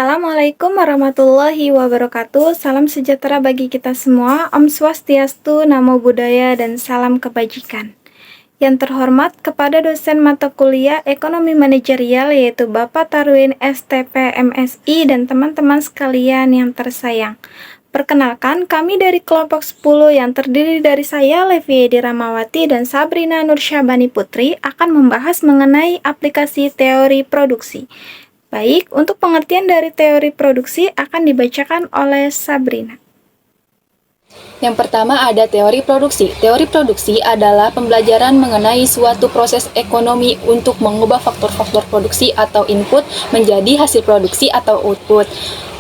Assalamualaikum warahmatullahi wabarakatuh. Salam sejahtera bagi kita semua. Om Swastiastu, Namo Buddhaya, dan salam kebajikan. Yang terhormat kepada dosen mata kuliah Ekonomi Manajerial yaitu Bapak Tarwin STP MSI dan teman-teman sekalian yang tersayang. Perkenalkan, kami dari kelompok 10 yang terdiri dari saya, Levi Edi Ramawati, dan Sabrina Nursyabani Putri akan membahas mengenai aplikasi teori produksi. Baik, untuk pengertian dari teori produksi akan dibacakan oleh Sabrina. Yang pertama ada teori produksi. Teori produksi adalah pembelajaran mengenai suatu proses ekonomi untuk mengubah faktor-faktor produksi atau input menjadi hasil produksi atau output.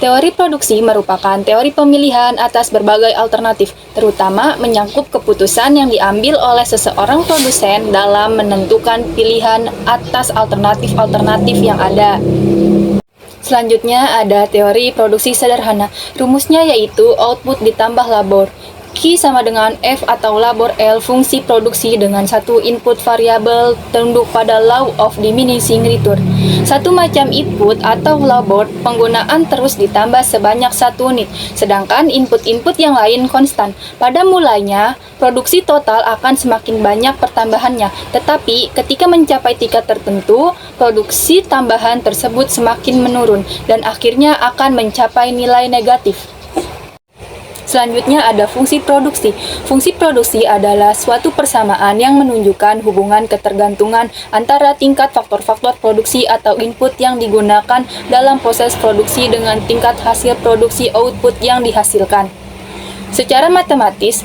Teori produksi merupakan teori pemilihan atas berbagai alternatif, terutama menyangkut keputusan yang diambil oleh seseorang produsen dalam menentukan pilihan atas alternatif-alternatif yang ada. Selanjutnya ada teori produksi sederhana. Rumusnya yaitu output ditambah labor. Q sama dengan F atau labor L fungsi produksi dengan satu input variabel tunduk pada law of diminishing return. Satu macam input atau labor penggunaan terus ditambah sebanyak satu unit, sedangkan input-input yang lain konstan. Pada mulanya, produksi total akan semakin banyak pertambahannya, tetapi ketika mencapai tingkat tertentu, produksi tambahan tersebut semakin menurun dan akhirnya akan mencapai nilai negatif. Selanjutnya ada fungsi produksi. Fungsi produksi adalah suatu persamaan yang menunjukkan hubungan ketergantungan antara tingkat faktor-faktor produksi atau input yang digunakan dalam proses produksi dengan tingkat hasil produksi output yang dihasilkan. Secara matematis,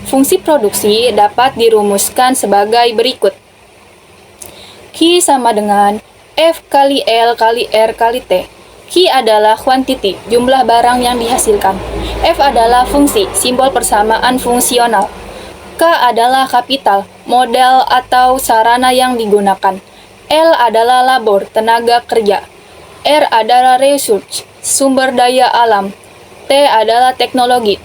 fungsi produksi dapat dirumuskan sebagai berikut. Q sama dengan F kali L kali R kali T. Q adalah quantity, jumlah barang yang dihasilkan. F adalah fungsi, simbol persamaan fungsional. K adalah kapital, modal atau sarana yang digunakan. L adalah labor, tenaga kerja. R adalah research, sumber daya alam. T adalah teknologi,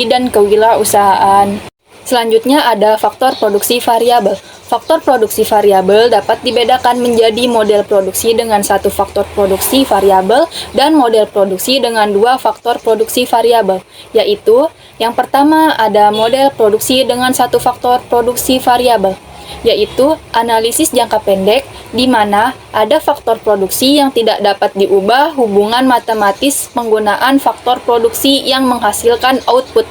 dan kewirausahaan. Selanjutnya ada faktor produksi variabel. Faktor produksi variabel dapat dibedakan menjadi model produksi dengan satu faktor produksi variabel dan model produksi dengan dua faktor produksi variabel, yaitu yang pertama ada model produksi dengan satu faktor produksi variabel, yaitu analisis jangka pendek di mana ada faktor produksi yang tidak dapat diubah hubungan matematis penggunaan faktor produksi yang menghasilkan output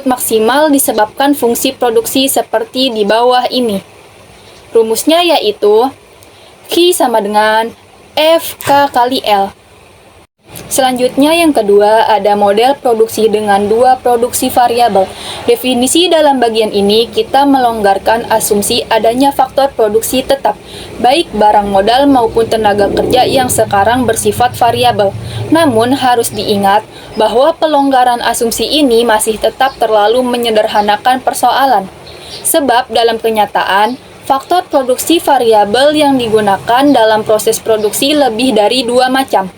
maksimal disebabkan fungsi produksi seperti di bawah ini. Rumusnya yaitu Q sama dengan FK kali L. Selanjutnya yang kedua ada model produksi dengan dua produksi variabel. Definisi dalam bagian ini kita melonggarkan asumsi adanya faktor produksi tetap, baik barang modal maupun tenaga kerja yang sekarang bersifat variabel. Namun harus diingat bahwa pelonggaran asumsi ini masih tetap terlalu menyederhanakan persoalan. Sebab dalam kenyataan, faktor produksi variabel yang digunakan dalam proses produksi lebih dari dua macam.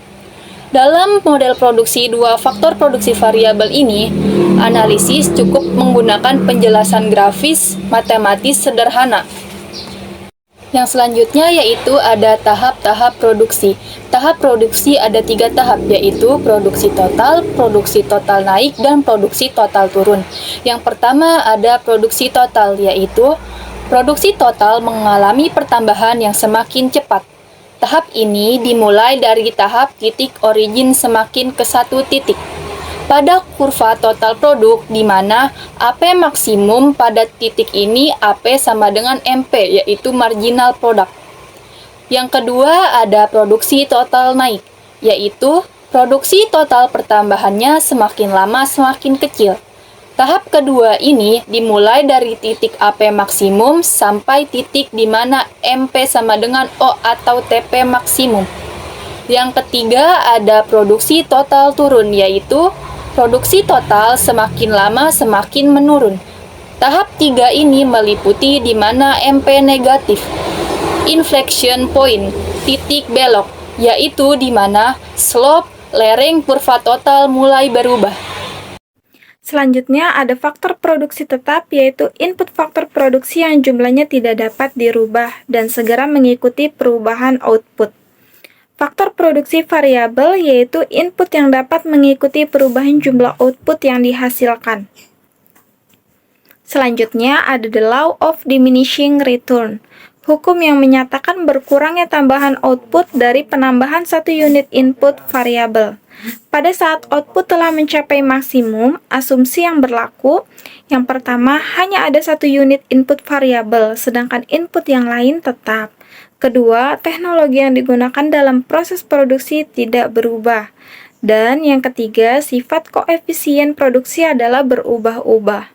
Dalam model produksi dua faktor produksi variabel ini, analisis cukup menggunakan penjelasan grafis matematis sederhana. Yang selanjutnya yaitu ada tahap-tahap produksi. Tahap produksi ada 3 tahap, yaitu produksi total naik, dan produksi total turun. Yang pertama ada produksi total, yaitu produksi total mengalami pertambahan yang semakin cepat. Tahap ini dimulai dari tahap titik origin semakin ke satu titik. Pada kurva total produk, di mana AP maksimum pada titik ini AP sama dengan MP, yaitu marginal product. Yang kedua ada produksi total naik, yaitu produksi total pertambahannya semakin lama semakin kecil. Tahap kedua ini dimulai dari titik AP maksimum sampai titik di mana MP sama dengan O atau TP maksimum. Yang ketiga ada produksi total turun, yaitu produksi total semakin lama semakin menurun. Tahap 3 ini meliputi di mana MP negatif, inflection point, titik belok, yaitu di mana slope lereng kurva total mulai berubah. Selanjutnya ada faktor produksi tetap, yaitu input faktor produksi yang jumlahnya tidak dapat dirubah dan segera mengikuti perubahan output. Faktor produksi variabel yaitu input yang dapat mengikuti perubahan jumlah output yang dihasilkan. Selanjutnya ada the law of diminishing return. Hukum yang menyatakan berkurangnya tambahan output dari penambahan satu unit input variabel. Pada saat output telah mencapai maksimum, asumsi yang berlaku, yang pertama, hanya ada satu unit input variabel, sedangkan input yang lain tetap. Kedua, teknologi yang digunakan dalam proses produksi tidak berubah. Dan yang ketiga, sifat koefisien produksi adalah berubah-ubah.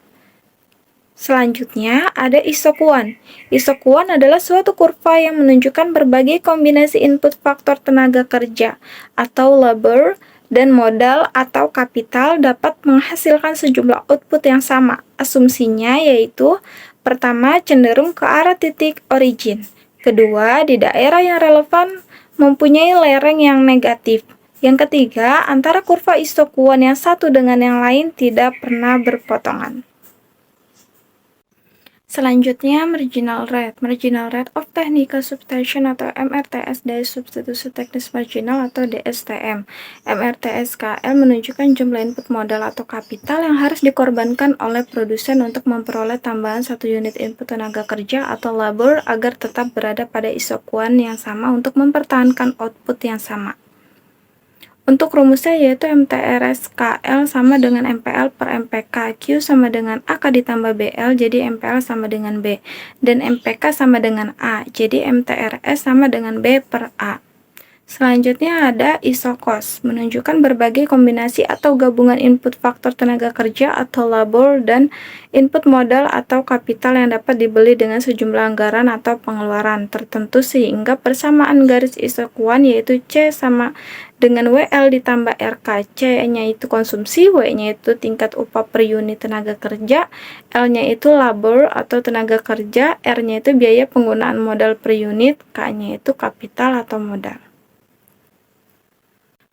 Selanjutnya, ada isokuan. Isokuan adalah suatu kurva yang menunjukkan berbagai kombinasi input faktor tenaga kerja atau labor dan modal atau kapital dapat menghasilkan sejumlah output yang sama. Asumsinya yaitu, pertama, cenderung ke arah titik origin. Kedua, di daerah yang relevan mempunyai lereng yang negatif. Yang ketiga, antara kurva isokuan yang satu dengan yang lain tidak pernah berpotongan. Selanjutnya, marginal rate. Marginal rate of technical substitution atau MRTS dari substitusi teknis marginal atau DSTM. MRTS-KL menunjukkan jumlah input modal atau kapital yang harus dikorbankan oleh produsen untuk memperoleh tambahan satu unit input tenaga kerja atau labor agar tetap berada pada isokuan yang sama untuk mempertahankan output yang sama. Untuk rumusnya yaitu MTRS-KL sama dengan MPL per MPK, Q sama dengan AK ditambah BL, jadi MPL sama dengan B, dan MPK sama dengan A, jadi MTRS sama dengan B per A. Selanjutnya ada isokos, menunjukkan berbagai kombinasi atau gabungan input faktor tenaga kerja atau labor dan input modal atau kapital yang dapat dibeli dengan sejumlah anggaran atau pengeluaran tertentu sehingga persamaan garis isokuan yaitu C sama dengan WL ditambah RK. C-nya itu konsumsi, W-nya itu tingkat upah per unit tenaga kerja, L-nya itu labor atau tenaga kerja, R-nya itu biaya penggunaan modal per unit, K-nya itu kapital atau modal.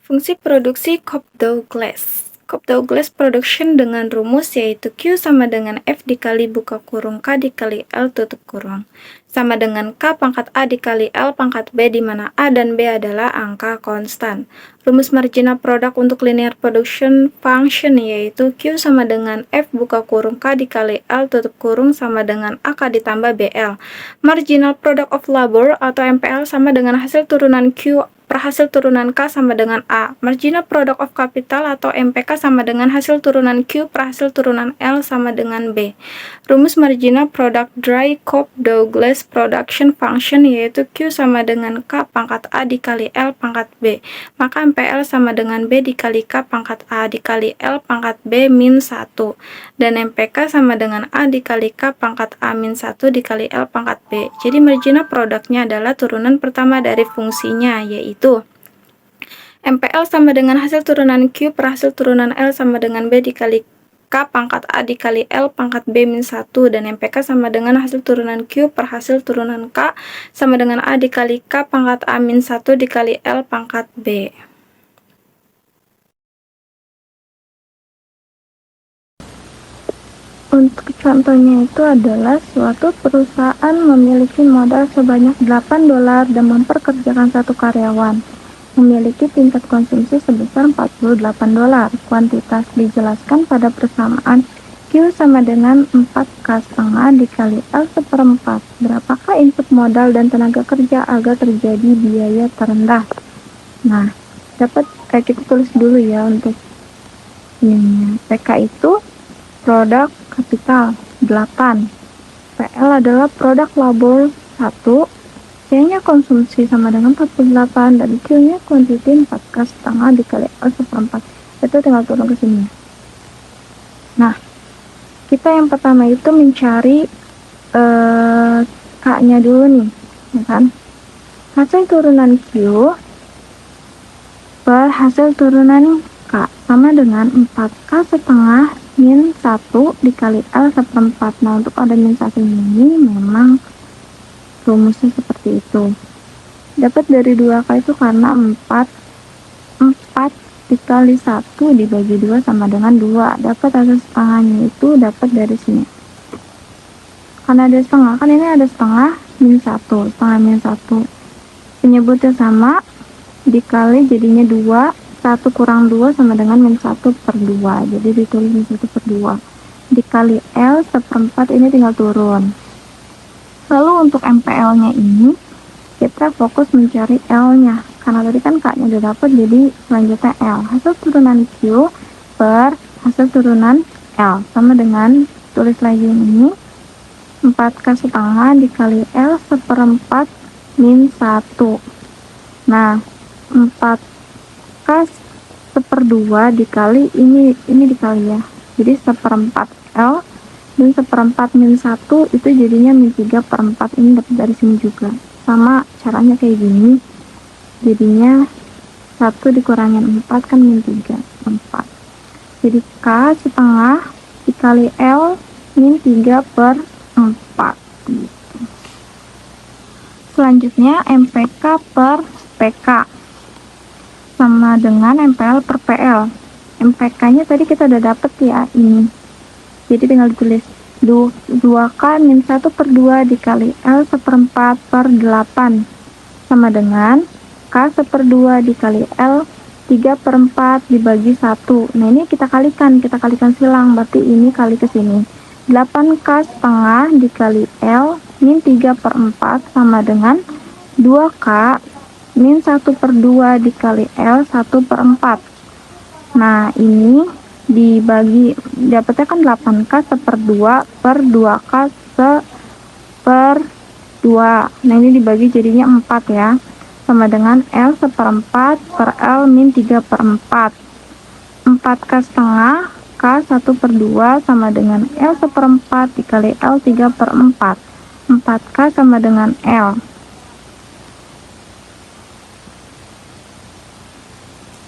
Fungsi produksi Cobb-Douglas. Cobb-Douglas production dengan rumus yaitu Q sama dengan F dikali buka kurung K dikali L tutup kurung sama dengan K pangkat A dikali L pangkat B di mana A dan B adalah angka konstan. Rumus marginal product untuk linear production function yaitu Q sama dengan F buka kurung K dikali L tutup kurung sama dengan AK ditambah BL. Marginal product of labor atau MPL sama dengan hasil turunan Q per hasil turunan K sama dengan A. Marginal product of capital atau MPK sama dengan hasil turunan Q per hasil turunan L sama dengan B. Rumus marginal product dry Cobb-Douglas production function yaitu Q sama dengan K pangkat A dikali L pangkat B. Maka MPL sama dengan B dikali K pangkat A dikali L pangkat B min 1. Dan MPK sama dengan A dikali K pangkat A min 1 dikali L pangkat B. Jadi marginal produknya adalah turunan pertama dari fungsinya yaitu MPL sama dengan hasil turunan Q per hasil turunan L sama dengan B dikali K pangkat A dikali L pangkat B min 1 dan MPK sama dengan hasil turunan Q per hasil turunan K sama dengan A dikali K pangkat A min 1 dikali L pangkat B. Untuk contohnya itu adalah suatu perusahaan memiliki modal sebanyak $8 dan memperkerjakan satu karyawan. Memiliki tingkat konsumsi sebesar $48. Kuantitas dijelaskan pada persamaan Q sama dengan 4K setengah dikali L seperempat. Berapakah input modal dan tenaga kerja agar terjadi biaya terendah? Nah, kita tulis dulu ya untuk ini. PK itu produk kapital 8, PL adalah produk labor 1, C-nya konsumsi sama dengan 48 dan Q-nya kuantiti 4K setengah dikali L seperempat. Itu tinggal turun ke sini. Nah, kita yang pertama itu mencari K-nya dulu nih, ya kan? Hasil turunan Q per hasil turunan K sama dengan 4K setengah min 1 dikali L seperempat. Nah, untuk ada min 1 ini memang rumusnya seperti itu. Dapat dari 2K itu karena 4 dikali 1 dibagi 2 sama dengan 2. Dapat hasil setengahnya itu dapat dari sini. Karena ada setengah, kan ini ada setengah min 1. Setengah min 1 penyebutnya sama, dikali jadinya 2, 1 kurang 2 sama dengan min 1 per 2, jadi ditulis min 1 per 2, dikali L seperempat ini tinggal turun. Lalu untuk MPL nya ini kita fokus mencari L nya, karena tadi kan K nya udah dapet, jadi selanjutnya L, hasil turunan Q per hasil turunan L sama dengan, tulis lagi ini 4K setengah dikali L seperempat min 1. Nah, 4K seperdua dikali ini dikali ya, jadi seperempat L dan seperempat min 1 itu jadinya min 3 per 4, ini dapat dari sini juga sama caranya kayak gini, jadinya 1 dikurangin 4 kan min 3 per 4, jadi K setengah dikali L min 3 per 4 gitu. Selanjutnya MPK per PK sama dengan MPL per PL. MPK nya tadi kita udah dapet ya ini, jadi tinggal ditulis 2K min 1 per 2 dikali L seperempat per 8 sama dengan K seperdua dikali L 3 per 4 dibagi 1. Nah ini kita kalikan silang, berarti ini kali ke sini, 8K setengah dikali L min 3 per 4 sama dengan 2K min 1 per 2 dikali L 1 per 4. Nah ini dibagi, dapetnya kan 8K seperdua per 2K seper 2. Nah ini dibagi jadinya 4 ya, sama dengan L seperempat per L min 3 per 4. 4K setengah K 1 per 2 sama dengan L seperempat dikali L 3 per 4. 4K sama dengan L.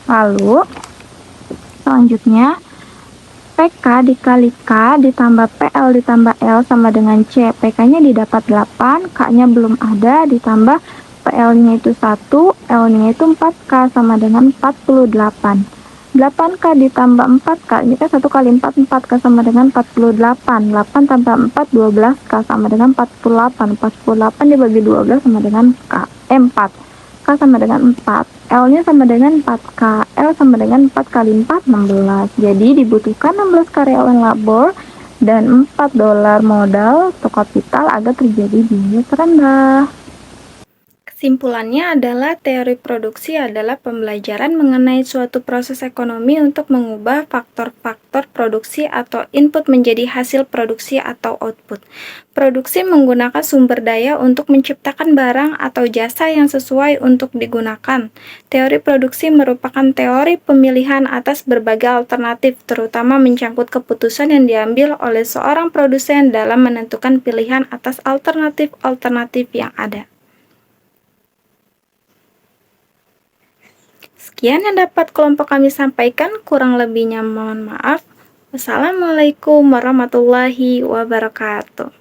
Lalu selanjutnya PK dikali K ditambah PL ditambah L sama dengan C. PK nya didapat 8, K nya belum ada, ditambah PL nya itu 1, L nya itu 4K sama dengan 48. 8K ditambah 4K, ini kan 1 kali 4, 4K sama dengan 48. 8 tambah 4, 12K sama dengan 48. 48 dibagi 12 sama dengan 4. K sama dengan 4. L nya sama dengan 4K. L sama dengan 4 kali 4, 16. Jadi dibutuhkan 16 karyawan labor dan $4 modal atau kapital agar terjadi biaya terendah. Kesimpulannya adalah teori produksi adalah pembelajaran mengenai suatu proses ekonomi untuk mengubah faktor-faktor produksi atau input menjadi hasil produksi atau output. Produksi menggunakan sumber daya untuk menciptakan barang atau jasa yang sesuai untuk digunakan. Teori produksi merupakan teori pemilihan atas berbagai alternatif, terutama mencangkut keputusan yang diambil oleh seorang produsen dalam menentukan pilihan atas alternatif-alternatif yang ada. Sekian yang dapat kelompok kami sampaikan, kurang lebihnya mohon maaf. Wassalamualaikum warahmatullahi wabarakatuh.